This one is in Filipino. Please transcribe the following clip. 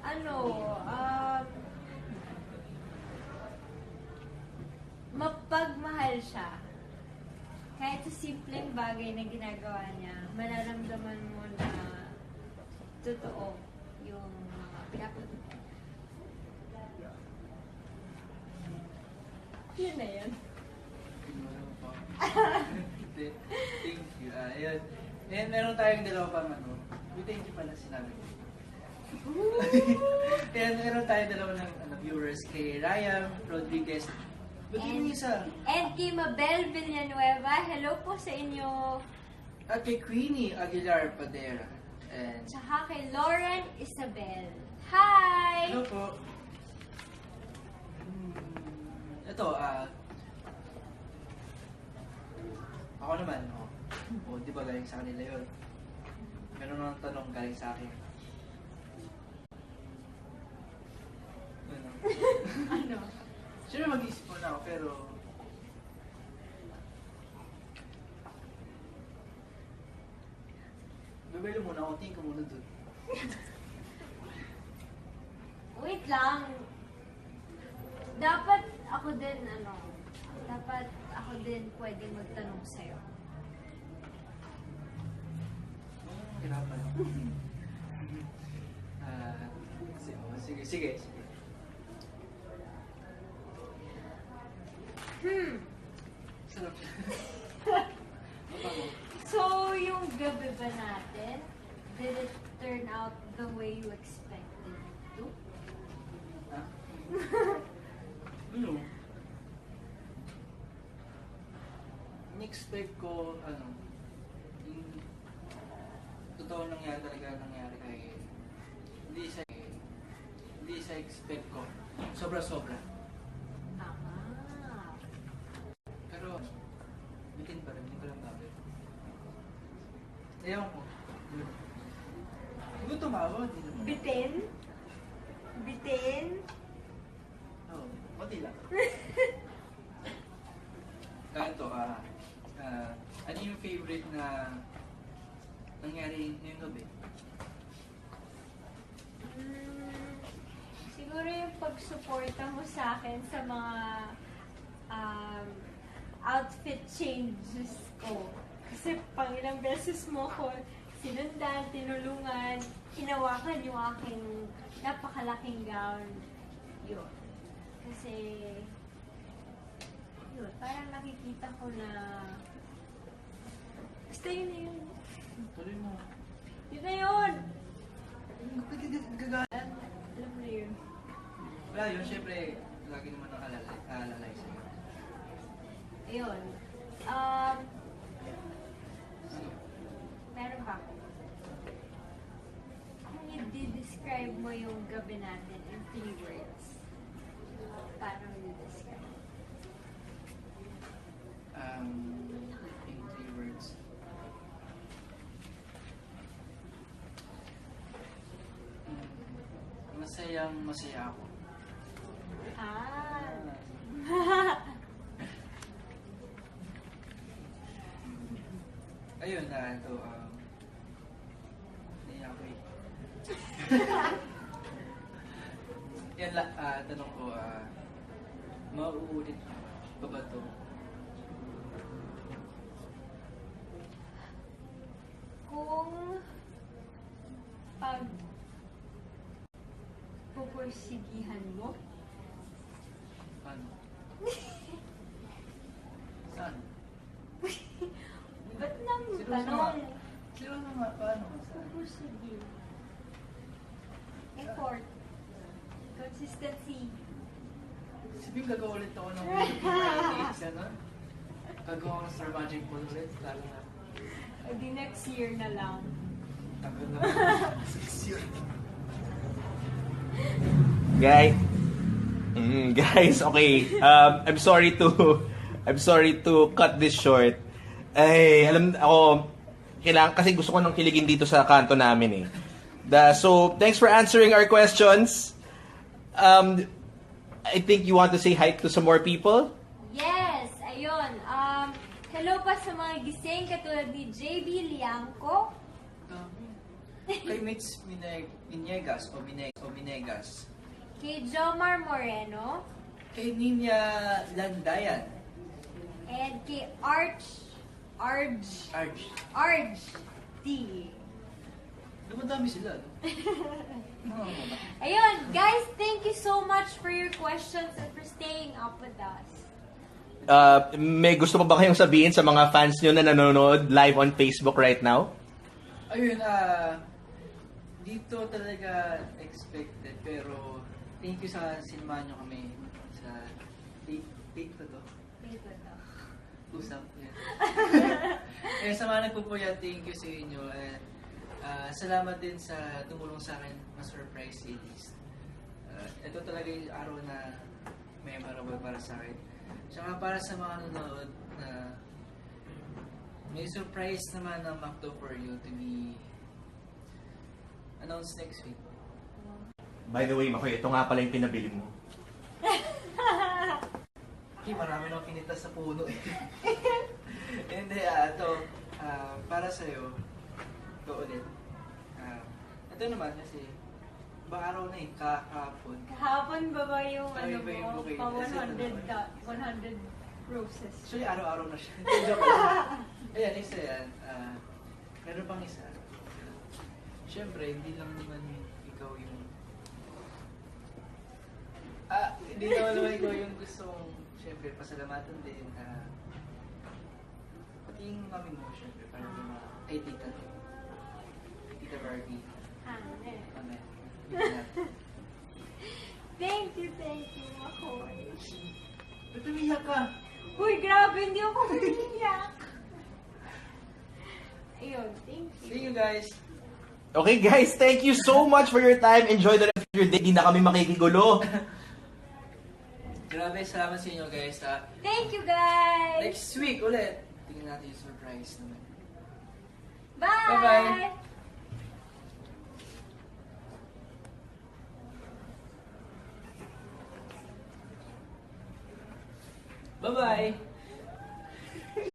ano, mapagmahal siya. Kahit sa simpleng bagay na ginagawa niya, mararamdaman mo na totoo yung mga pinapagmahal. Yun na yun. Thank you. Ayun. And meron tayong dalawa pang ano. Thank you pala sinabi ko. And meron tayong dalawa ng viewers kay Ryan Rodriguez. Buti yung isa. And kay Mabel Villanueva, hello po sa inyo. At kay Queenie Aguilar Padera. And Tsaka kay Lauren Isabel. Hi! hello po. Ito, ako naman, di ba galing sa kanila yun? Meron ng tanong galing sa akin. Ano? Siyempre mag-iisip mo na ako, pero bibelo muna ako, tingin ka muna dun. Wait lang. Dapat ako din pwedeng magtanong sa'yo. Hirapan ako. Sige. Sarap. So, yung gabi ba natin, did it turn out the way you expected it to? Ha? Ano? In-expect ko, yung totoo nangyari kay hindi sa expect ko. Sobra-sobra. Ah. Pero, bitin pa rin, hindi ko lang bakit. Ewan ko. Hindi ko tumawa, hindi naman. Bitin? Bitin? Oo, pati lang. Ganito, ano yung favorite na nangyari ngayong gabi? Siguro yung pagsuporta mo sa akin sa mga outfit changes ko. Kasi pang ilang beses mo ko sinundan, tinulungan, hinawakan yung aking napakalaking gown. Yun. Kasi, yun, parang nakikita ko na basta yun na yun. Tuloy mo. Yun na yun! Gagana. Alam mo na yun. Wala yun, syempre, lagi naman nakalalay sa'yo. Ayun. Meron ba? Kung i-describe mo yung gabi natin in 3 words, paano mo i-describe? In 3 words. Masaya ako. Ayun na, ito, naiya ko eh. Yan tanong ko, mauulit pa ba ito? Kung pag pupursigihan mo, Paano? Saan? ba't nang Seryoso tanong? Seryoso nga, paano? Saan? Pupursige. Effort. Consistency. Sabihin gagawa ulit ako ng PITX, ano? Gagawa ko ng Star Magic Pool ulit, lalo na. Di next year na lang. Tagal na. 6 years. Guys, okay. I'm sorry to cut this short. Ay, alam ako, kailangan kasi gusto ko nang kiligin dito sa kanto namin eh. So, thanks for answering our questions. I think you want to say hi to some more people? Yes, ayun. Hello pa sa mga gising katulad ni JB Liangco. Kay Mitch Minegas o Minegas. Kay Jomar Moreno. Kay Ninya Landayan. And kay Arj D. Dumadami sila, no? Mga mama. Ayun, guys, thank you so much for your questions and for staying up with us. May gusto pa ba kayong sabihin sa mga fans nyo na nanonood live on Facebook right now? Ayun, dito talaga expected, pero thank you sa sinima nyo kami sa date ko to. Dito to. Usap. Yeah. Eh, sa mga nagpupuyat, thank you sa inyo. And salamat din sa tumulong sa akin ma-surprise si Elise. Ito talaga yung araw na memorable para sa akin. Tsaka para sa mga nanonood na may surprise naman ng McDo for you to be announced next week. By the way, Makoy, ito nga pala yung pinabili mo. Okay, marami nang kinita sa puno eh. Hindi, ito, para sa'yo, ito ulit. Ito naman kasi, ba araw na eh, kahapon. Kahapon ba ba yung Ay, ano ba yung mo? bouquet? Pa Kasi ito 100 naman. 100 roses. Actually, araw-araw na siya. Hindi, joke lang. Ayan, isa yan. Meron pang isa. Siyempre, hindi lang naman ikaw yung... hindi naman ikaw yung gustong, siyempre, pasalamatan din. Pati yung mami mo, siyempre, para yung mga kay tita. Kay tita Barbie. Amen. Amen. Thank you, Makoy. Ba't umiyak ka? Uy, grabe, hindi ako umiiyak. Ayun, thank you. See you guys. Okay guys, thank you so much for your time. Enjoy the rest of your day. Hindi na kami makikigulo. Grabe, salamat sa inyo guys. Thank you, guys. Next week ulit, tingnan natin yung surprise naman. Bye. Bye-bye. Bye-bye!